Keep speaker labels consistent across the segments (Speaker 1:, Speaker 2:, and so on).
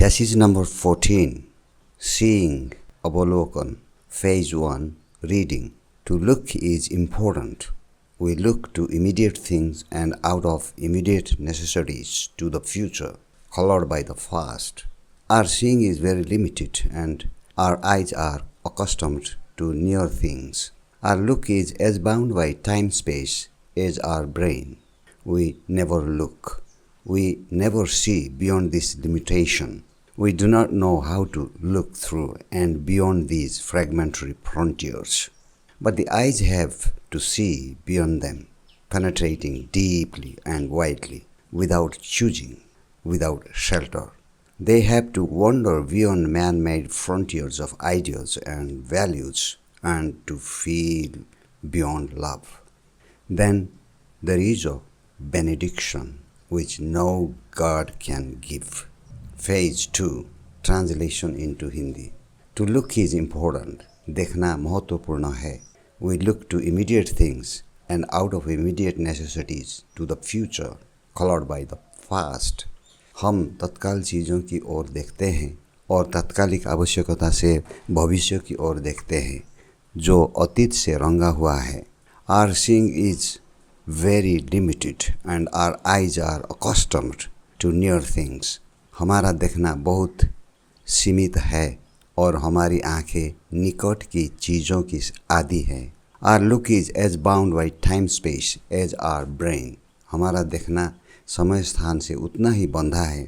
Speaker 1: Passage number 14. Seeing, Avalokan, Phase 1, Reading. To look is important. We look to immediate things and out of immediate necessities to the future, colored by the past. Our seeing is very limited and our eyes are accustomed to near things. Our look is as bound by time-space as our brain. We never look. We never see beyond this limitation. We do not know how to look through and beyond these fragmentary frontiers. But the eyes have to see beyond them, penetrating deeply and widely, without choosing, without shelter. They have to wander beyond man-made frontiers of ideas and values and to feel beyond love. Then there is a benediction which no God can give. Phase 2, Translation into Hindi. To look is important. देखना महत्वपूर्ण है. We look to immediate things and out of immediate necessities to the future, colored by the past. हम तत्काल चीज़ों की ओर देखते हैं और तात्कालिक आवश्यकता से भविष्य की ओर देखते हैं जो अतीत से रंगा हुआ है. Our seeing is very limited and our eyes are accustomed to near things. हमारा देखना बहुत सीमित है और हमारी आँखें निकट की चीज़ों की आदी है. Our look is as bound by time space as our brain. हमारा देखना समय स्थान से उतना ही बंधा है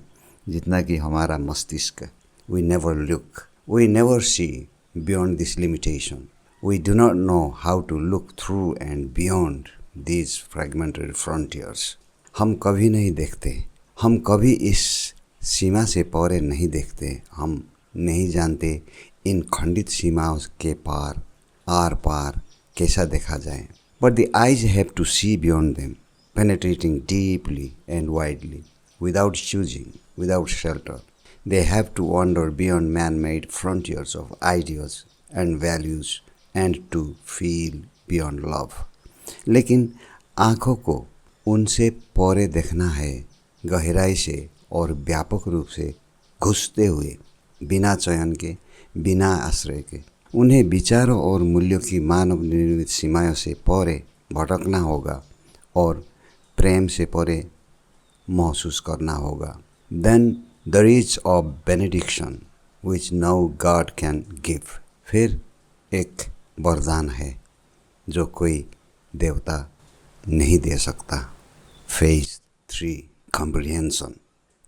Speaker 1: जितना कि हमारा मस्तिष्क. We never look. We never see beyond this limitation. We do not know how to look through and beyond these fragmentary frontiers. हम कभी नहीं देखते. हम कभी इस सीमा से परे नहीं देखते. हम नहीं जानते इन खंडित सीमाओं के पार आर पार कैसा देखा जाए. But the eyes have to see beyond them, penetrating deeply and widely, without choosing, without shelter. They have to wander beyond man-made frontiers of ideas and values and to feel beyond love. लेकिन आँखों को उनसे परे देखना है, गहराई से और व्यापक रूप से घुसते हुए, बिना चयन के, बिना आश्रय के. उन्हें विचारों और मूल्यों की मानव निर्मित सीमाओं से परे भटकना होगा और प्रेम से परे महसूस करना होगा. Then there is a benediction which no God can give. फिर एक वरदान है जो कोई देवता नहीं दे सकता. Phase 3, Comprehension.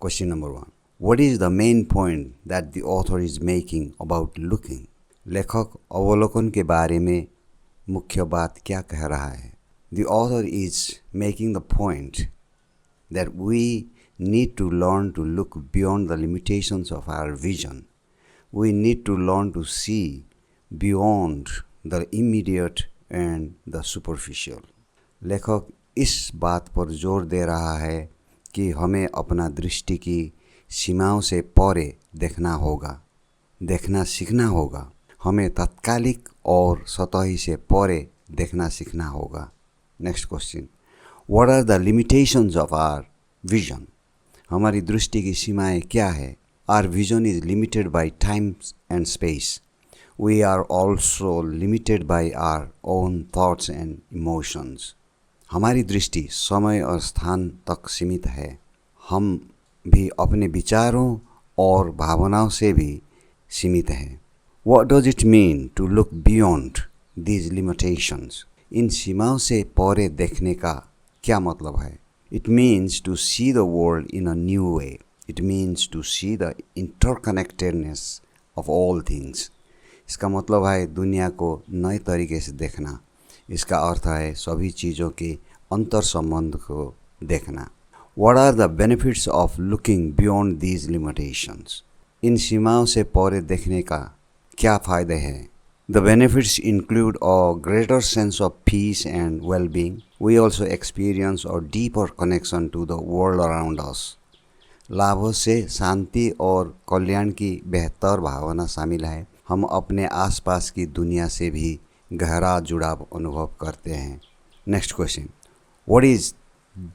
Speaker 1: Question number 1. What is the main point that the author is making about looking? लेखक अवलोकन के बारे में मुख्य बात क्या कह रहा है? The author is making the point that we need to learn to look beyond the limitations of our vision. We need to learn to see beyond the immediate and the superficial. लेखक इस बात पर जोर दे रहा है कि हमें अपना दृष्टि की सीमाओं से परे देखना होगा, देखना सीखना होगा. हमें तात्कालिक और सतही से परे देखना सीखना होगा. Next question. What are the limitations of our vision? हमारी दृष्टि की सीमाएं क्या है? Our vision is limited by time and space. We are also limited by our own thoughts and emotions. हमारी दृष्टि समय और स्थान तक सीमित है. हम भी अपने विचारों और भावनाओं से भी सीमित हैं. What does it mean to look beyond these limitations? इन सीमाओं से परे देखने का क्या मतलब है? It means to see the world in a new way. It means to see the interconnectedness of all things. इसका मतलब है दुनिया को नए तरीके से देखना. इसका अर्थ है सभी चीज़ों के अंतर संबंध को देखना. What are the benefits of looking beyond these limitations? इन सीमाओं से परे देखने का क्या फ़ायदे हैं? The benefits include a greater sense of peace and well-being. We also experience a deeper connection to the world around us. लाभों से शांति और कल्याण की बेहतर भावना शामिल है. हम अपने आसपास की दुनिया से भी गहरा जुड़ाव अनुभव करते हैं. Next question. What is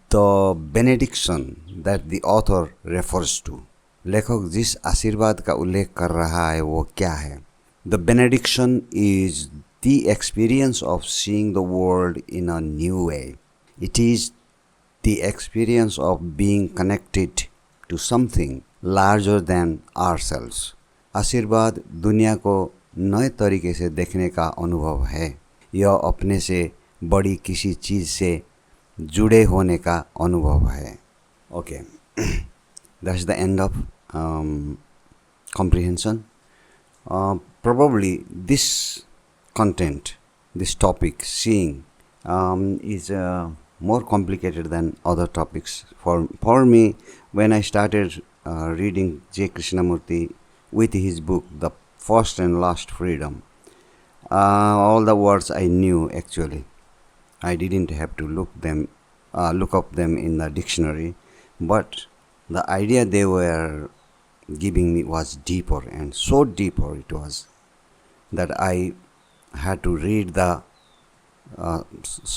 Speaker 1: the benediction that the author refers to? लेखक जिस आशीर्वाद का उल्लेख कर रहा है वो क्या है? The benediction is the experience of seeing the world in a new way. It is the experience of being connected to something larger than ourselves. आशीर्वाद दुनिया को नए तरीके से देखने का अनुभव है. यह अपने से बड़ी किसी चीज़ से जुड़े होने का अनुभव है. Okay, that's the end of comprehension. Probably this content, this topic, seeing, is more complicated than other topics. For me, when I started reading J. Krishnamurti with his book, The First and Last Freedom, all the words I knew actually. I didn't have to look up them in the dictionary, but the idea they were giving me was deeper, and so deeper it was that I had to read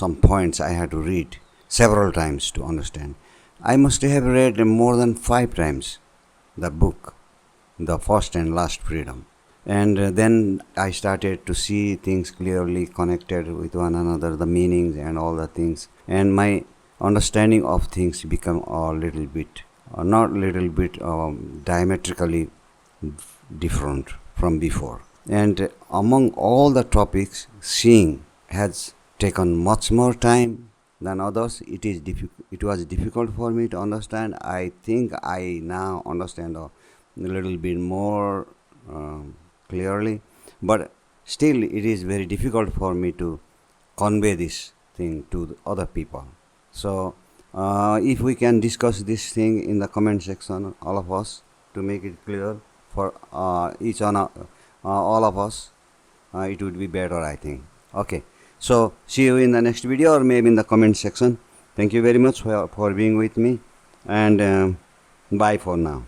Speaker 1: some points I had to read several times to understand. I must have read more than 5 times the book, The First and Last Freedom. And then I started to see things clearly connected with one another, the meanings and all the things. And my understanding of things become a little bit, not little bit, diametrically different from before. And among all the topics, seeing has taken much more time than others. It was difficult for me to understand. I think I now understand a little bit more clearly, but still it is very difficult for me to convey this thing to the other people. So if we can discuss this thing in the comment section, all of us, to make it clear for all of us, it would be better, I think. Okay, so see you in the next video, or maybe in the comment section. Thank you very much for being with me, and bye for now.